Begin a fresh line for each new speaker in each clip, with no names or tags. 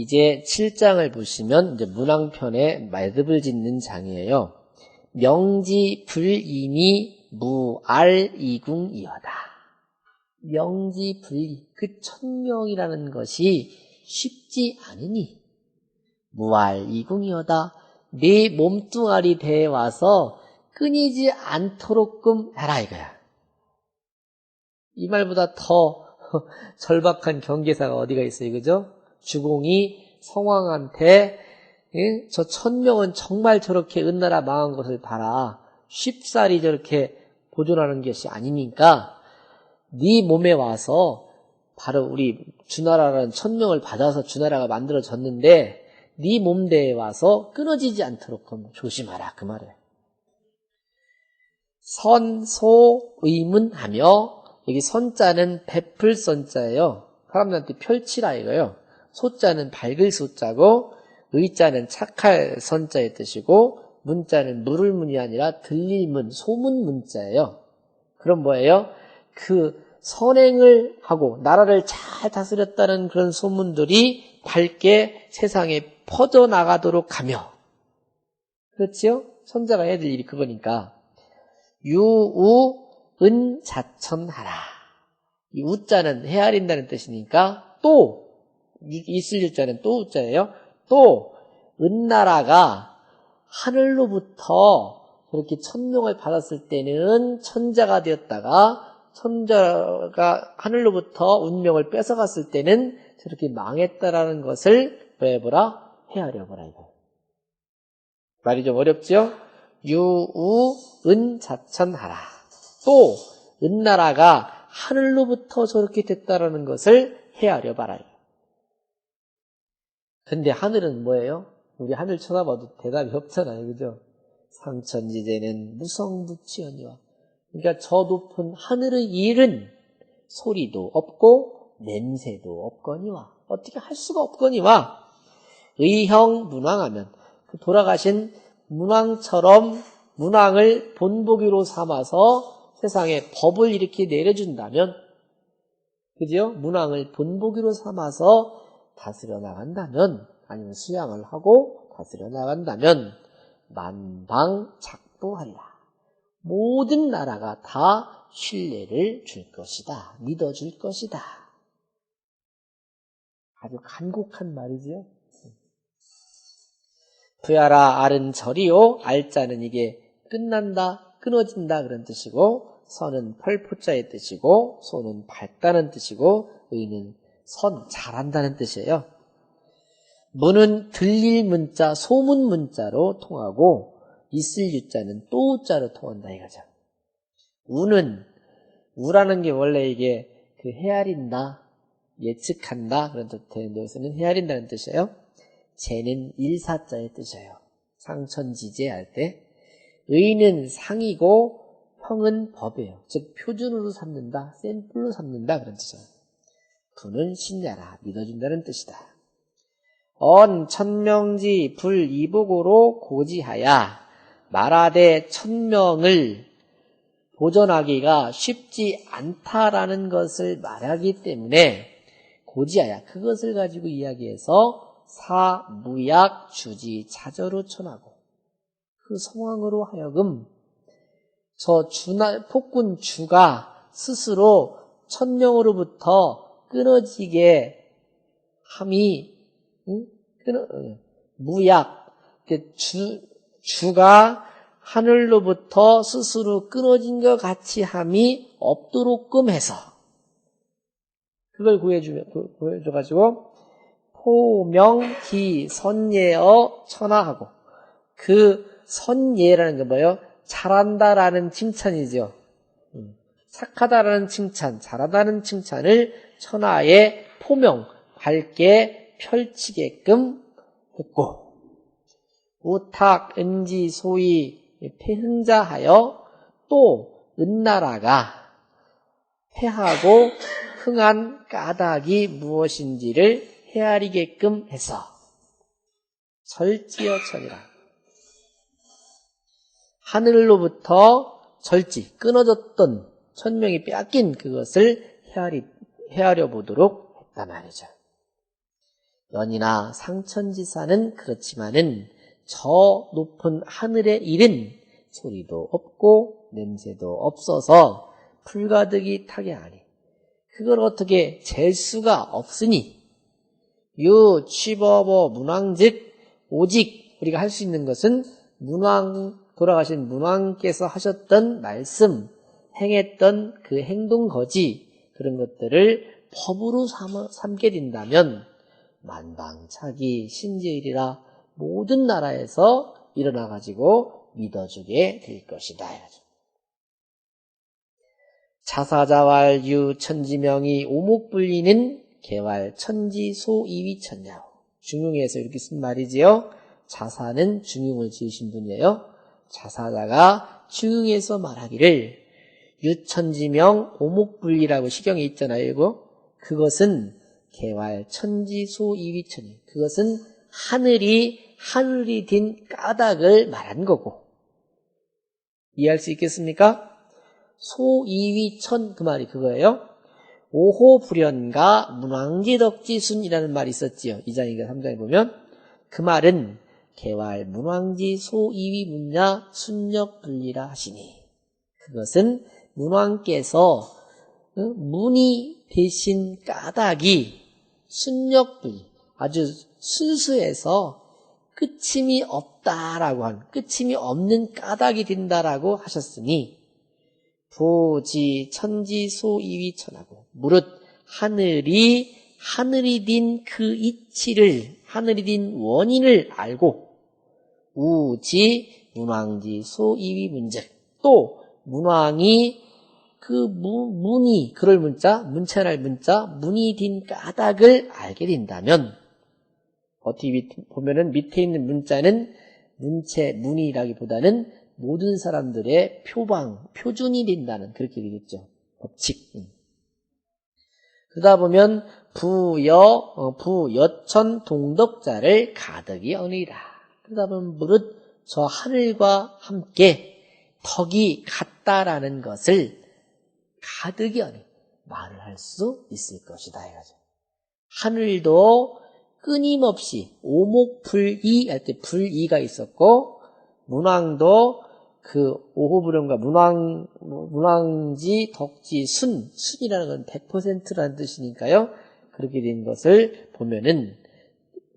이제 7장을 보시면 이제 문왕편에 매듭을 짓는 장이에요. 명지불인이 무알이궁이여다. 명지불이, 그 천명이라는 것이 쉽지 않으니 무알이궁이여다. 네 몸뚱아리 대에 와서 끊이지 않도록끔 해라 이거야. 이 말보다 더 절박한 경계사가 어디가 있어요, 그죠? 주공이 성왕한테 저 천명은 정말 저렇게 은나라 망한 것을 봐라. 쉽사리 저렇게 보존하는 것이 아니니까 네 몸에 와서 바로 우리 주나라라는 천명을 받아서 주나라가 만들어졌는데 네 몸대에 와서 끊어지지 않도록 조심하라 그 말이에요. 선소의문하며, 여기 선자는 베풀 선자예요. 사람들한테 펼치라 이거예요. 소자는 밝을 소자고 의자는 착할 선자의 뜻이고 문자는 물을 문이 아니라 들릴 문, 소문 문자예요. 그럼 뭐예요? 그 선행을 하고 나라를 잘 다스렸다는 그런 소문들이 밝게 세상에 퍼져나가도록 하며, 그렇지요? 선자가 해야 될 일이 그거니까. 유우은자천하라. 이 우자는 헤아린다는 뜻이니까 또 있을 유자는 또 우자예요. 또 은나라가 하늘로부터 그렇게 천명을 받았을 때는 천자가 되었다가 천자가 하늘로부터 운명을 뺏어갔을 때는 저렇게 망했다라는 것을 왜 보라? 헤아려보라 이거. 말이 좀 어렵죠? 유우은자천하라. 또 은나라가 하늘로부터 저렇게 됐다라는 것을 헤아려봐라. 근데 하늘은 뭐예요? 우리 하늘 쳐다봐도 대답이 없잖아요, 그죠? 상천지대는 무성무치하니와. 그러니까 저 높은 하늘의 일은 소리도 없고 냄새도 없거니와. 어떻게 할 수가 없거니와. 의형 문왕하면 그 돌아가신 문왕처럼 문왕을 본보기로 삼아서 세상에 법을 이렇게 내려준다면, 그죠? 문왕을 본보기로 삼아서 다스려 나간다면, 아니면 수양을 하고 다스려 나간다면 만방작보하리라. 모든 나라가 다 신뢰를 줄 것이다. 믿어줄 것이다. 아주 간곡한 말이죠. 부야라 알은 절이요. 알자는 이게 끝난다, 끊어진다 그런 뜻이고, 선은 펄포자의 뜻이고, 소는 밝다는 뜻이고, 의는 선, 잘한다는 뜻이에요. 문은 들릴 문자, 소문 문자로 통하고, 있을 유자는 또 우자로 통한다 이거죠. 우라는 게 원래 이게 그 헤아린다, 예측한다 그런 뜻 되는데 여기서는 헤아린다는 뜻이에요. 재는 일사자의 뜻이에요. 상천지제 할 때. 의는 상이고 형은 법이에요. 즉 표준으로 삼는다, 샘플로 삼는다 그런 뜻이에요. 부는 신자라, 믿어준다는 뜻이다. 천명지 불이복으로 고지하야. 말하되 천명을 보존하기가 쉽지 않다라는 것을 말하기 때문에 고지하야, 그것을 가지고 이야기해서 사무약 주지 자저로 천하고, 그 성왕으로 하여금 저 폭군 주가 스스로 천명으로부터 끊어지게 함이, 무약, 주가 하늘로부터 스스로 끊어진 것 같이 함이 없도록끔 해서 그걸 구해줘가지고 포명기 선예어 천하하고, 그 선예라는 게 뭐예요? 잘한다라는 칭찬이죠. 착하다라는 칭찬, 잘하다는 칭찬을 천하에 포명, 밝게 펼치게끔 했고, 우탁, 은지, 소위 폐흥자하여 또 은나라가 패하고 흥한 까닭이 무엇인지를 헤아리게끔 해서 절지어 천이라. 하늘로부터 절지, 끊어졌던 천명이 빼앗긴 그것을 헤아려 보도록 했단 말이죠. 연이나 상천지사는 그렇지만은 저 높은 하늘의 일은 소리도 없고 냄새도 없어서 불가득이 타게하니 그걸 어떻게 잴 수가 없으니 유 취법어 문왕즉 오직 우리가 할 수 있는 것은 돌아가신 문왕께서 하셨던 말씀, 행했던 그 행동 거지 그런 것들을 법으로 삼게 된다면 만방차기 신지일이라 모든 나라에서 일어나가지고 믿어주게 될 것이다. 자사자왈 유 천지명이 오목불리는 개왈 천지 소이위천야오. 중용에서 이렇게 쓴 말이지요. 자사는 중용을 지으신 분이에요. 자사자가 중용에서 말하기를 유천지명 오목불리라고 시경에 있잖아요. 이거 그것은 개왈 천지 소이위천야오. 그것은 하늘이 din 까닭을 말한 거고 이해할 수 있겠습니까? 소이위천 그 말이 그거예요. 오호불연가 문왕지덕지순이라는 말이 있었지요. 2장인가 3장에 보면 그 말은 개왈 문왕지 소이위 문야 순력분리라 하시니 그것은 문왕께서 문이 되신 까닭이 순력분리 아주 순수해서 끝임이 없다라고 한 끝임이 없는 까닭이 된다라고 하셨으니 부지 천지 소이위천하고 무릇 하늘이 din 그 이치를 하늘이 din 원인을 알고 우지 문왕지 소이위 문제 또 문왕이 그 문이 그럴 문체할 문자 문이 din 까닭을 알게 된다면 어떻게 보면은 밑에 있는 문자는 문이라기보다는 모든 사람들의 표준이 된다는 그렇게 되겠죠. 법칙. 그러다 보면 부여천 동덕자를 가득이 얻으리라. 그러다 보면 무릇 저 하늘과 함께 덕이 같다라는 것을 가득이 얻으리 말을 할 수 있을 것이다. 이거죠. 하늘도 끊임없이 오목불이 할 때 불이가 있었고 문왕도 그 오호불연과 문왕지 덕지 순이라는 건 100%라는 뜻이니까요. 그렇게 된 것을 보면은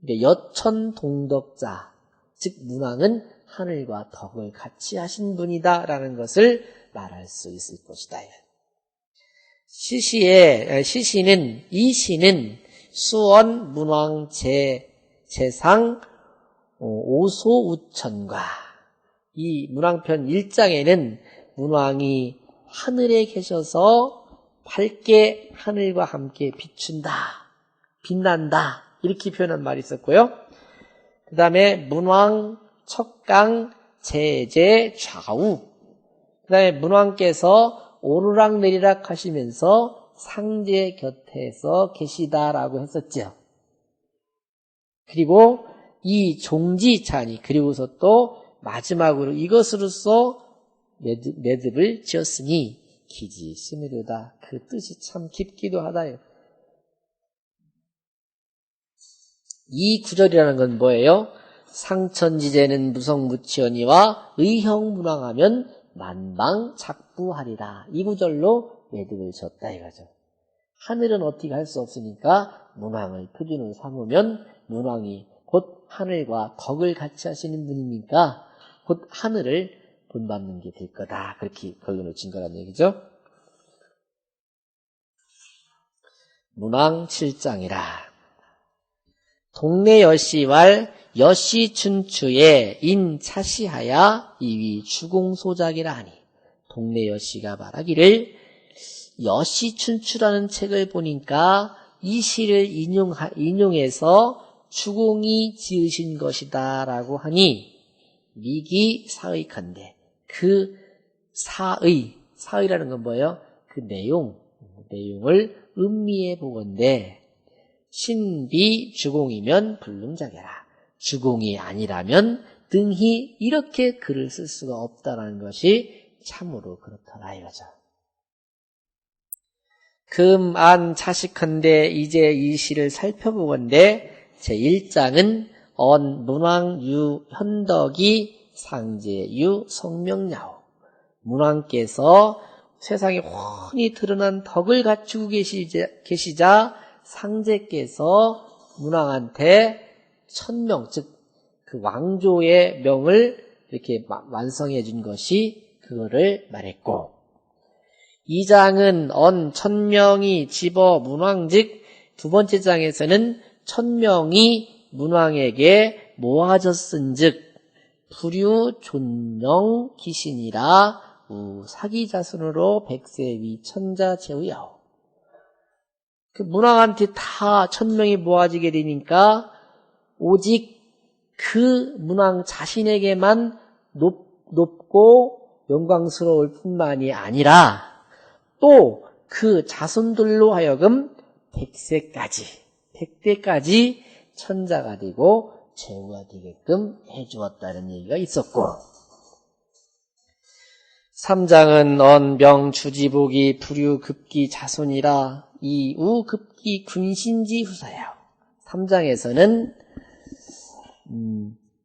여천동덕자 즉 문왕은 하늘과 덕을 같이 하신 분이다라는 것을 말할 수 있을 것이다. 이 시는 수원 문왕 제상 오소우천과 이 문왕편 1장에는 문왕이 하늘에 계셔서 밝게 하늘과 함께 비춘다, 빛난다 이렇게 표현한 말이 있었고요. 그 다음에 문왕 척강 제제 좌우 그 다음에 문왕께서 오르락 내리락 하시면서 상제 곁에서 계시다라고 했었죠. 그리고 이 종지찬이 그리고서 또 마지막으로 이것으로서 매듭을 지었으니 기지 스미르다. 그 뜻이 참 깊기도 하다요. 이 구절이라는 건 뭐예요? 상천지제는 무성무치언이와 의형문왕하면 만방작부하리라. 이 구절로 매듭을 졌다 이거죠. 하늘은 어떻게 할 수 없으니까 문왕을 표준으로 삼으면 문왕이 곧 하늘과 덕을 같이 하시는 분이니까 곧 하늘을 본받는 게 될 거다. 그렇게 결론을 진 거란 얘기죠. 문왕 7장이라. 동네 여시왈 여시춘추에 인차시하야 이위 추공소작이라 하니 동네 여시가 말하기를 여시춘추라는 책을 보니까 이 시를 인용해서 주공이 지으신 것이다 라고 하니 미기 사의컨대 그 사의라는 건 뭐예요? 그 내용을 음미해 보건대 신비 주공이면 불능자게라 주공이 아니라면 등히 이렇게 글을 쓸 수가 없다라는 것이 참으로 그렇더라 이거죠. 금, 안, 차식컨대 이제 이 시를 살펴보건대 제1장은 언 문왕유 현덕이 상제유 성명야오. 문왕께서 세상에 훤히 드러난 덕을 갖추고 계시자 상제께서 문왕한테 천명, 즉 그 왕조의 명을 이렇게 완성해 준 것이 그거를 말했고, 2장은 언 천명이 집어 문왕, 즉 두 번째 장에서는 천명이 문왕에게 모아졌은즉 불유 존영 기신이라 우 사기자손으로 백세위 천자 제우야오. 그 문왕한테 다 천명이 모아지게 되니까 오직 그 문왕 자신에게만 높고 영광스러울 뿐만이 아니라 또 그 자손들로 하여금 100세까지 천자가 되고 제후가 되게끔 해주었다는 얘기가 있었고, 3장은 언명 주지복이 불유급기 자손이라 이우 급기 군신지 후사야. 3장에서는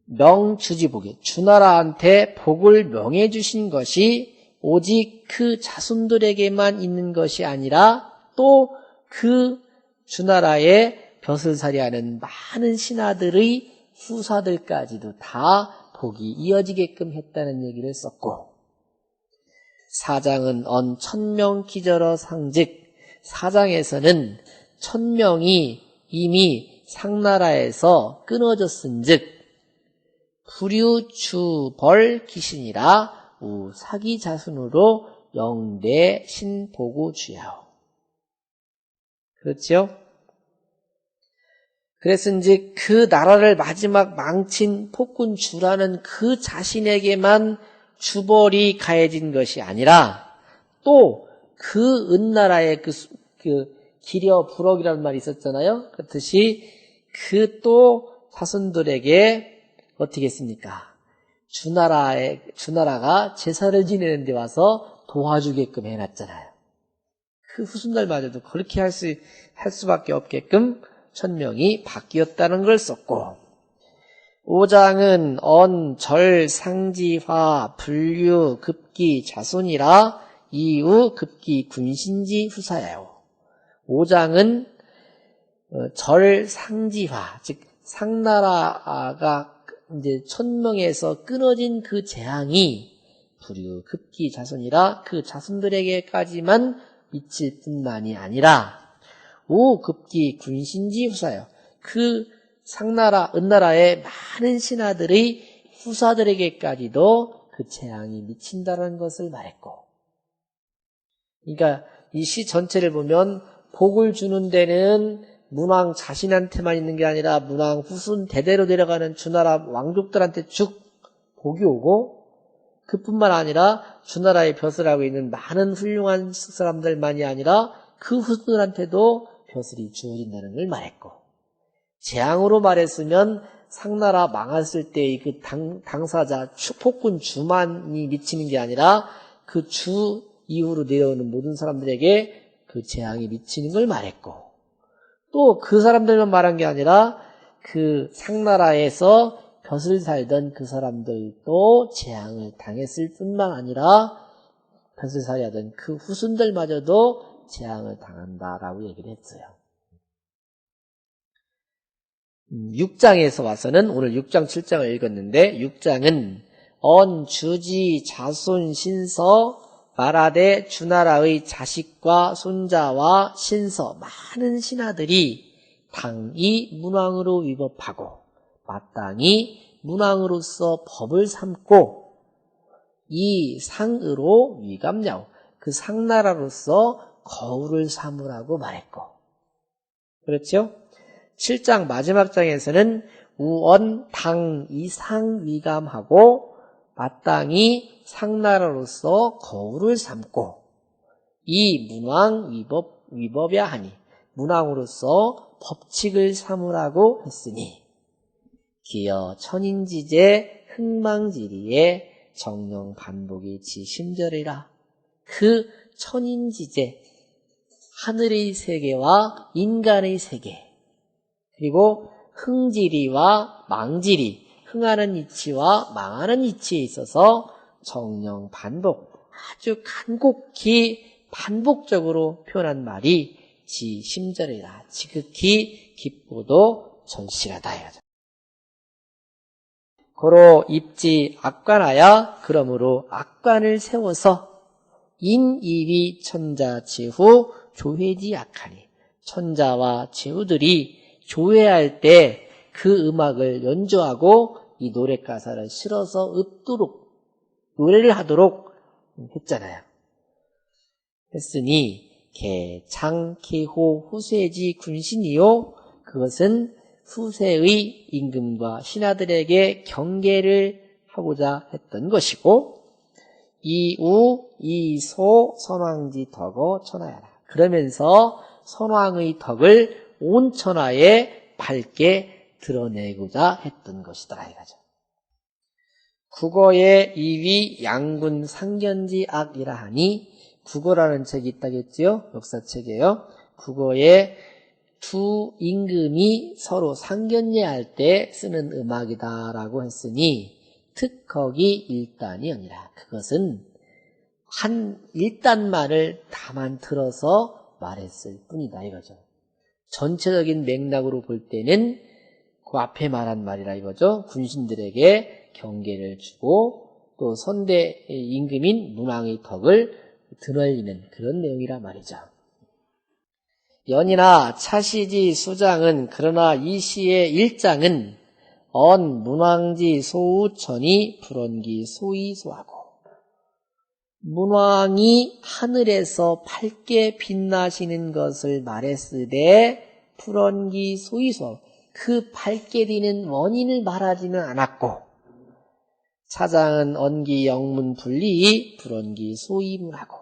명주지복이 주나라한테 복을 명해 주신 것이 오직 그 자손들에게만 있는 것이 아니라 또 그 주나라의 벼슬살이하는 많은 신하들의 후사들까지도 다 복이 이어지게끔 했다는 얘기를 썼고, 4장은 언 천명 기절어 상즉, 4장에서는 천명이 이미 상나라에서 끊어졌은즉 불유주벌 기신이라 우 사기 자손으로 영대 신보고 주야오. 그렇지요? 그랬은즉 그 나라를 마지막 망친 폭군 주라는 그 자신에게만 주벌이 가해진 것이 아니라 또 그 은나라의 그 기려 부럭이라는 말이 있었잖아요. 그렇듯이 그 또 자손들에게 어떻게 했습니까? 주나라가 제사를 지내는 데 와서 도와주게끔 해놨잖아요. 그 후손들마저도 그렇게 할 수밖에 없게끔 천명이 바뀌었다는 걸 썼고, 5장은 언 절 상지화 불유 급기 자손이라 이후 급기 군신지 후사야오. 5장은 절 상지화, 즉 상나라가 이제 천명에서 끊어진 그 재앙이 불유 급기 자손이라 그 자손들에게까지만 미칠 뿐만이 아니라 우 급기 군신지 후사요. 그 상나라, 은나라의 많은 신하들의 후사들에게까지도 그 재앙이 미친다는 것을 말했고, 그러니까 이 시 전체를 보면 복을 주는 데는 문왕 자신한테만 있는 게 아니라 문왕 후손 대대로 내려가는 주나라 왕족들한테 쭉 복이 오고, 그뿐만 아니라 주나라의 벼슬하고 있는 많은 훌륭한 사람들만이 아니라 그 후손들한테도 벼슬이 주어진다는 걸 말했고, 재앙으로 말했으면 상나라 망했을 때의 그 당사자 폭군 주만이 미치는 게 아니라 그 주 이후로 내려오는 모든 사람들에게 그 재앙이 미치는 걸 말했고, 또 그 사람들만 말한 게 아니라 그 상나라에서 벼슬 살던 그 사람들도 재앙을 당했을 뿐만 아니라 벼슬살이 하던 그 후손들마저도 재앙을 당한다라고 얘기를 했어요. 6장에서 와서는 오늘 6장 7장을 읽었는데, 6장은 언 주지 자손 신서 말하되 주나라의 자식과 손자와 신서 많은 신하들이 당이 문왕으로 위법하고 마땅히 문왕으로서 법을 삼고 이 상으로 위감냐오, 그 상나라로서 거울을 삼으라고 말했고, 그렇죠? 7장 마지막 장에서는 우언 당 이상 위감하고 마땅히 상나라로서 거울을 삼고 이 문왕 위법야 하니 문왕으로서 법칙을 삼으라고 했으니 기여 천인지제 흥망지리에 정령 반복이 지심절이라. 그 천인지제, 하늘의 세계와 인간의 세계, 그리고 흥지리와 망지리, 흥하는 이치와 망하는 이치에 있어서 정령 반복, 아주 간곡히 반복적으로 표현한 말이 지심절이라, 지극히 깊고도 절실하다 이거죠. 고로 입지 악관하여, 그러므로 악관을 세워서 인이위 천자 제후 조회지 악하니, 천자와 제후들이 조회할 때 그 음악을 연주하고 이 노래 가사를 실어서 읊도록, 노래를 하도록 했잖아요. 했으니 개, 장, 계호, 후세지, 군신이요, 그것은 후세의 임금과 신하들에게 경계를 하고자 했던 것이고, 이우, 이소, 선왕지 덕어 천하야라. 그러면서 선왕의 덕을 온 천하에 밝게 드러내고자 했던 것이다 이거죠. 국어의 이위 양군 상견지 악이라 하니, 국어라는 책이 있다겠지요? 역사책이에요. 국어에 두 임금이 서로 상견례할 때 쓰는 음악이다라고 했으니 특허기 일단이 아니라, 그것은 한 일단만을 다만 들어서 말했을 뿐이다 이거죠. 전체적인 맥락으로 볼 때는 그 앞에 말한 말이라 이거죠. 군신들에게 경계를 주고 또 선대 임금인 문왕의 덕을 드날리는 그런 내용이라 말이죠. 연이나 차시지 수장은, 그러나 이 시의 일장은 언 문왕지 소우천이 불원기 소이소하고, 문왕이 하늘에서 밝게 빛나시는 것을 말했으되 불원기 소이소, 그 밝게 되는 원인을 말하지는 않았고, 차장은 언기 영문 분리 불원기 소이문하고,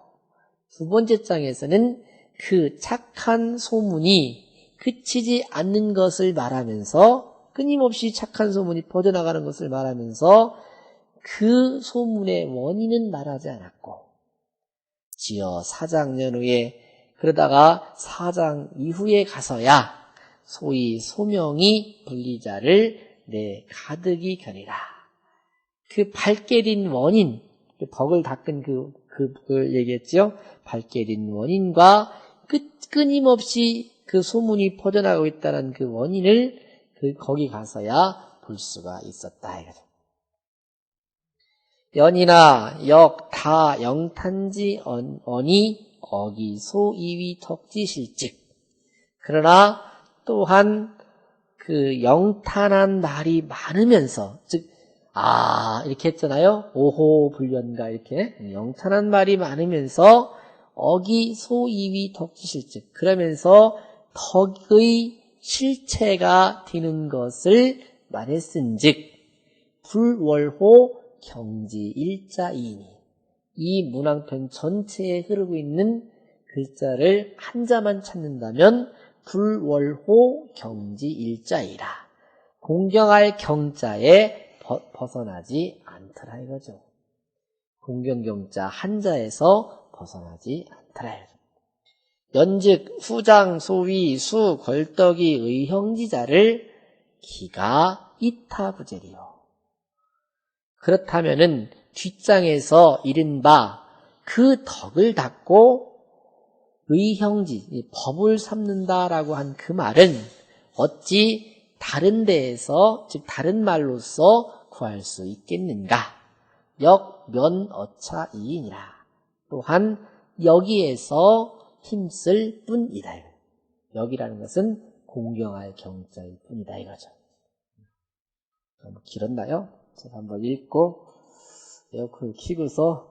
두 번째 장에서는 그 착한 소문이 그치지 않는 것을 말하면서, 끊임없이 착한 소문이 퍼져나가는 것을 말하면서 그 소문의 원인은 말하지 않았고, 지어 사장 연후에, 그러다가 사장 이후에 가서야 소위 소명이 분리자를 내 가득이 견이라. 그 밝게 된 원인, 덕을 닦은 그걸 얘기했죠. 밝게 된 원인과 끊임없이 그 소문이 퍼져나가고 있다는 그 원인을 거기 가서야 볼 수가 있었다. 연이나 역, 다, 영탄지, 언이, 어기, 소, 이위, 덕지, 실직. 그러나 또한 그 영탄한 말이 많으면서, 즉, 이렇게 했잖아요. 오호 불련가, 이렇게. 영탄한 말이 많으면서, 어기, 소, 이위, 덕지, 실직. 그러면서 덕의 실체가 되는 것을 말했은즉, 불월호 경지 일자이니, 이 문왕편 전체에 흐르고 있는 글자를 한자만 찾는다면 불월호 경지 일자이라, 공경할 경자에 벗어나지 않더라 이거죠. 공경경자 한자에서 벗어나지 않더라 이거죠. 연즉 후장 소위 수 걸떡이 의형지자를 기가 이타부제리요. 그렇다면은 뒷장에서 이른바 그 덕을 닦고 의형지, 법을 삼는다라고 한 그 말은 어찌 다른 데에서, 즉 다른 말로서 구할 수 있겠는가? 역, 면, 어차, 이인이라. 또한 여기에서 힘쓸 뿐이다. 여기라는 것은 공경할 경자일 뿐이다 이거죠. 너무 길었나요? 제가 한번 읽고 에어컨을 켜고서